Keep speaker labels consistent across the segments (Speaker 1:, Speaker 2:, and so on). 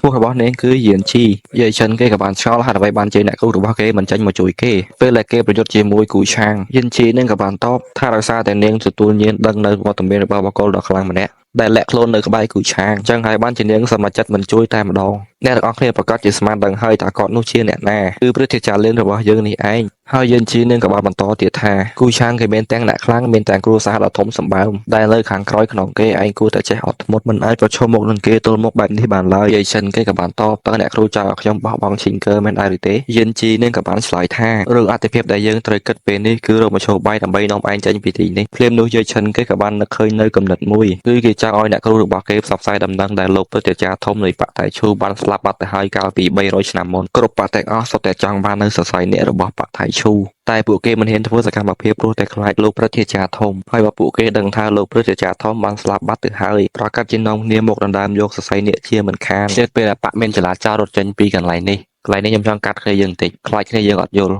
Speaker 1: ឈ្មោះរបស់នាងគឺយានជីយាយចិនគេក៏បានឆ្ងល់ហើយដើម្បីបានជ័យអ្នកគ្រូរបស់គេមិនចាញ់មកជួយគេពេលដែលគេប្រយុទ្ធជាមួយគូឆាងយានជីនឹងក៏បានតបថាដោយសារតែនាងទទួលញៀនដឹងនៅវត្តមានរបស់បកគលដ៏ខ្លាំងម្នាក់ដែលលាក់ខ្លួននៅក្បែរគូឆាងចឹងហើយបានជានាងសម្រេចចិត្តមិនជួយតែម្ដងអ្នកទាំងអស់គ្នាប្រកាសជាស្មានដឹងហើយថាគាត់នោះជាអ្នកណាគឺព្រឹទ្ធាចារ្យលឿនរបស់យើងនេះឯងហើយយានជីនឹងក៏បានបន្តទៀតថាគូឆាងគេមានទាំងអ្នកខ្លាំងមានទាំងគ្រួសារដ៏ធំសម្បើមដែលនៅខាងក្រោយខ្នងគេឯងគួរតែចេះអត់ធ្មត់មិនអាចប្រឈមមុខនឹងគេទល់មុខបែបនេះបានឡើយយាយចិនគេក៏បានតបតើអ្នកគ្រូចៅឲ្យខ្ញុំបោះបង់ឈីងកើមែនដែរឬទេយានជីនឹងក៏បានឆ្លើយថារឿងអតិភិបដែលយើងត្រូវគិតពេលនេះគឺរកមធ្យោបាយដើម្បីនាំឯងចេញពីទីនេះភ្លាមនោះយាយចិនគេក៏បាននឹកឃើញនៅគំនិតមួយគឺគេចង់ឲ្យអ្នកគ្រូរបស់គេផ្សព្វផ្សាយដំណឹងដែលលោកព្រឹទ្ធាចារ្យធំនៃបកតៃឈូបានស្លាប់បាត់ទៅហើយកាលពី300ឆ្នាំមុនគ្រប់បកទាំងអស់សុទ្ធតែចង់បាននៅសរសៃអ្នករបស់បកតៃឈូតែពួកគេមិនហ៊ានធ្វើសកម្មភាពព្រោះតែខ្លាចលោកព្រឹទ្ធាចារ្យធំហើយបើពួកគេដឹងថាលោកព្រឹទ្ធាចារ្យធំបានស្លាប់បាត់ទៅហើយប្រកាសជានាំគ្នាមកដណ្ដើមយកសរសៃនាគជាមិនខានជិតពេលដែលបកមានចលាចលរត់ចេញពីកន្លែងនេះខ្ញុំចង់កាត់គ្នាយើងបន្តិចខ្លាចគ្នាយើងអត់យល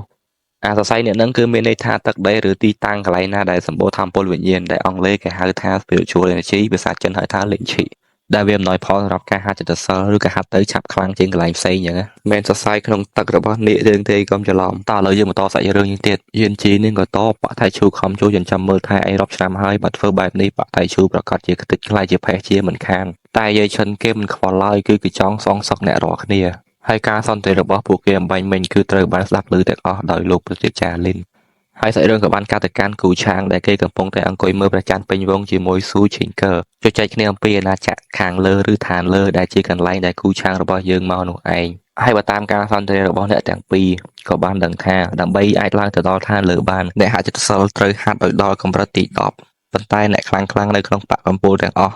Speaker 1: ់អាសរសៃនាគហ្នឹងគឺមានន័យថាទឹកដីឬទីតាំងកន្លែងណាដែលសម្បូរថាមពលវិញ្ញាណដែលអង់គ្លេសគេហៅថា spiritual energy ភាសាចិនហៅថាលិឈិដែលវាអំណោយផលសម្រាប់ការហាត់ចិត្តសិលឬក៏ហាត់ទៅឆាប់ខ្លាំងជាងកន្លែងផ្សេងអញ្ចឹងណាមិនសរសៃក្នុងទឹករបស់នាគរឿងទេកុំច្រឡំតើឥឡូវយើងបន្តសាច់រឿងយើងទៀតយានជីនឹងក៏តបបាក់ថៃឈូខំជួយចិញ្ចឹមមើលថែឯរាប់ឆ្នាំហើយបើធ្វើបែបនេះបាក់ថៃឈូប្រកាសជាខ្ទេចខ្លាយជាផេះជាមិនខានតែយាយឈិនគេមិនខ្វល់ឡើយគឺគេចង់សងសឹកអ្នករាល់គ្នាហើយការសន្តិរបស់ពួកគេអំបញ្ញមិញគឺត្រូវបានស្ដាប់ឮទាំងអស់ដោយលោកព្រឹទ្ធាចារ្យលិនហើយសាច់រឿងក៏បានកាត់ទៅកាន់គូឆាងដែលគេកំពុងតែអង្គុយមើលព្រះច័ន្ទពេញវងជាមួយស៊ូឈីងកើជជែកគ្នាអំពីអាណាចក្រខាងលើឬឋានលើដែលជាកន្លែងដែលគូឆាងរបស់យើងមកនោះឯងហើយបើតាមការសន្ទនារបស់អ្នកទាំងពីរក៏បានដឹងថាដើម្បីអាចឡើងទៅដល់ឋានលើបានអ្នកហាត់ចិត្តសិលត្រូវហាត់ឲ្យដល់កម្រិតទី10ប៉ុន្តែអ្នកខ្លាំងនៅក្នុងបកកម្ពុជាទាំងអស់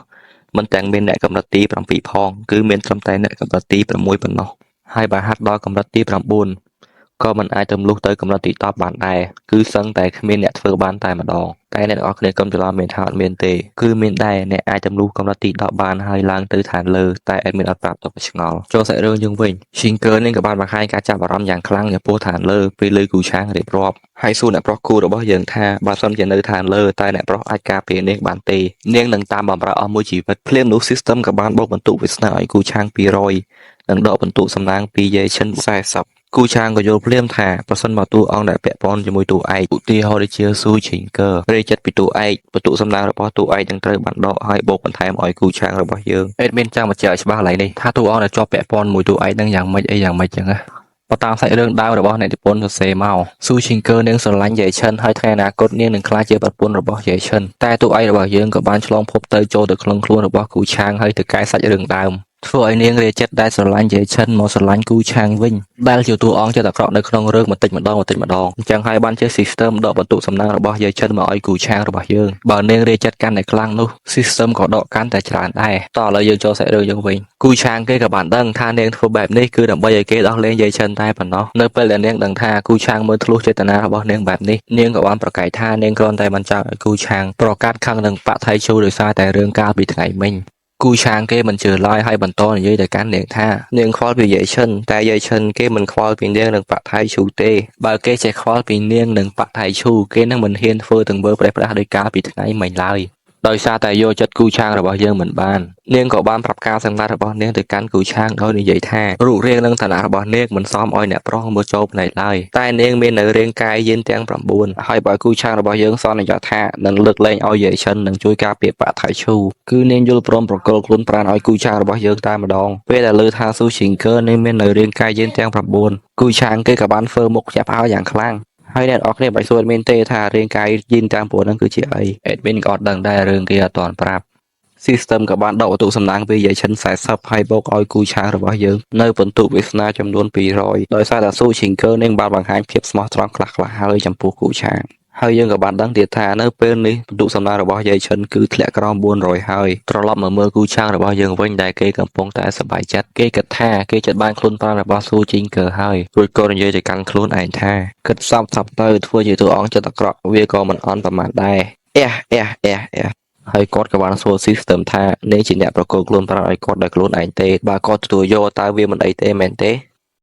Speaker 1: មិនទាំងមានអ្នកកម្រិតទី7ផងគឺមានត្រឹមតែអ្នកកម្រិតទី6ប៉ុណ្ណោះហើយបើហាត់ដល់កម្រិតទី9ក៏មិនអាចទម្លុះទៅកម្រិតទី10បានដែរគឺសឹងតែគ្មានអ្នកធ្វើបានតែម្ដងតែអ្នកទាំងអស់គ្នាកុំច្រឡំមានថាអត់មានទេគឺមានដែរអ្នកអាចទម្លុះកម្រិតទី10បានហើយឡើងទៅឋានលើតែអត់មានអត់ប្រាប់ទៅឆ្ងល់ចូលសាច់រឿងយើងវិញ Shinker នេះក៏បានបង្ហាញការចាប់អារម្មណ៍យ៉ាងខ្លាំងចំពោះឋានលើពេលលើគូឆាងរៀបរាប់ហើយសួរអ្នកប្រុសគូរបស់យើងថាបើសិនជានៅឋានលើតែអ្នកប្រុសអាចការពារនាងបានទេនាងនឹងតាមបម្រើអស់មួយជីវិតភ្លាមនោះ system ក៏បានបោកបន្ទុកវាសនាឲ្យគូឆាង200និងដកបន្ទុកសំណាងពីយាយឈិន40គូឆាងក៏យល់ភ្លាមថាប្រសិនបើតួអង្គដែលពាក់ព័ន្ធជាមួយតួឯកឧទាហរណ៍ដូចជាស៊ូឈីងកើរេចិត្តពីតួឯកបន្ទុកសំណាងរបស់តួឯកនឹងត្រូវបានដកហើយបូកបន្ថែមឲ្យគូឆាងរបស់យើងអេដមីនចង់បញ្ជាក់ឲ្យច្បាស់ឡើងនេះថាតួអង្គដែលជាប់ពាក់ព័ន្ធមួយតួឯកនឹងយ៉ាងម៉េចអីយ៉ាងម៉េចចឹងណាបើតាមសាច់រឿងដើមរបស់អ្នកនិពន្ធសរសេរមកស៊ូឈីងកើនាងស្រឡាញ់យាយឈិនហើយថ្ងៃអនាគតនាងនឹងក្លាយជាប្រពន្ធរបស់យាយឈិនតែតួឯករបស់យើងក៏បានឆ្លងភពទៅចូលទៅក្នុងខ្លួនរបស់គូឆាងហើយទៅកែសាច់រឿងដើមធ្វើឲ្យនាងរាចិត្តដែលស្រឡាញ់យាយឈិនមកស្រឡាញ់គូឆាងវិញដែលជាតួអង្គចិត្តអាក្រក់នៅក្នុងរឿងបន្តិចម្ដងអញ្ចឹងហើយបានជា system ដកបន្ទុកសំណាងរបស់យាយឈិនមកឲ្យគូឆាងរបស់យើងបើនាងរាចិត្តកាន់តែខ្លាំងនោះ system ក៏ដកកាន់តែច្រើនដែរតោះឥឡូវយើងចូលសាច់រឿងយើងវិញគូឆាងគេក៏បានដឹងថានាងធ្វើបែបនេះគឺដើម្បីឲ្យគេដោះលែងយាយឈិនតែប៉ុណ្ណោះនៅពេលដែលនាងដឹងថាគូឆាងមើលធ្លុះចេតនារបស់នាងបែបនេះនាងក៏បានប្រកែកថានាងគ្រាន់តែបានចង់ឲ្យគូឆាងប្រកាសខឹងនឹងបកថៃឈូដោយសារតែរឿងកាលពីថ្ងៃមិញគូឆាងគេមិនជឿឡើយហើយបន្តនិយាយទៅកាន់នាងថានាងខ្វល់ពីយាយឈិនតែយាយឈិនគេមិនខ្វល់ពីនាងនឹងបកថៃឈូទេបើគេចេះខ្វល់ពីនាងនឹងបកថៃឈូគេនឹងមិនហ៊ានធ្វើទាំងវើប្រេះប្រាស់ដោយកាលពីថ្ងៃមិញឡើយដោយសារតែយកចិត្តគូឆាងរបស់យើងមិនបាននាងក៏បានប្រាប់ការសម្ងាត់របស់នាងទៅកាន់គូឆាងដោយនិយាយថារូបរាងនិងឋានៈរបស់នាងមិនសមឲ្យអ្នកប្រុសមើលចូលផ្នែកឡើយតែនាងមាននៅរាងកាយយានទាំង9ហើយបើគូឆាងរបស់យើងសន្យាថានឹងលើកលែងឲ្យយាយឈិននិងជួយការពារបកថៃឈូគឺនាងយល់ព្រមប្រកល់ខ្លួនប្រាណឲ្យគូឆាងរបស់យើងតែម្ដងពេលដែលលើថាស៊ូឈីងកើនាងមាននៅរាងកាយយានទាំង9គូឆាងគេក៏បានធ្វើមុខញាប់ឲ្យយ៉ាងខ្លាំងហើយអ្នកនរគ្នាបើសួរមានទេថារាងកាយយីនទាំង9ហ្នឹងគឺជាអីអេដមីនក៏អត់ដឹងដែររឿងគេអត់ទាន់ប្រាប់ system ក៏បានដកបន្ទុកសំណាងពីយាយឈិន40ហើយបូកឲ្យគូឆាងរបស់យើងនៅបន្ទុកវាសនាចំនួន200ដោយសារតែស៊ូឈីងកើនឹងបានបង្ហាញភាពស្មោះត្រង់ខ្លះហើយចំពោះគូឆាងហើយយើងក៏បានដឹងទៀតថានៅពេលនេះបន្ទុកសំណាងរបស់យាយឈិនគឺធ្លាក់ក្រោម400ហើយត្រឡប់មកមើលគូឆាងរបស់យើងវិញដែលគេកំពុងតែសប្បាយចិត្តគេគិតថាគេចិត្តបានខ្លួនប្រាណរបស់ស៊ូជីងកើហើយរួចក៏និយាយទៅកាន់ខ្លួនឯងថាគិតសពទៅធ្វើជាតួអង្គចិត្តអាក្រក់វាក៏មិនអន់ប្រមាណដែរហើយគាត់ក៏បានសួរ system ថានាងជាអ្នកប្រកល់ខ្លួនប្រាណឲ្យគាត់ដោយខ្លួនឯងទេបើគាត់ទទួលយកតើវាមិនអីទេមែនទេ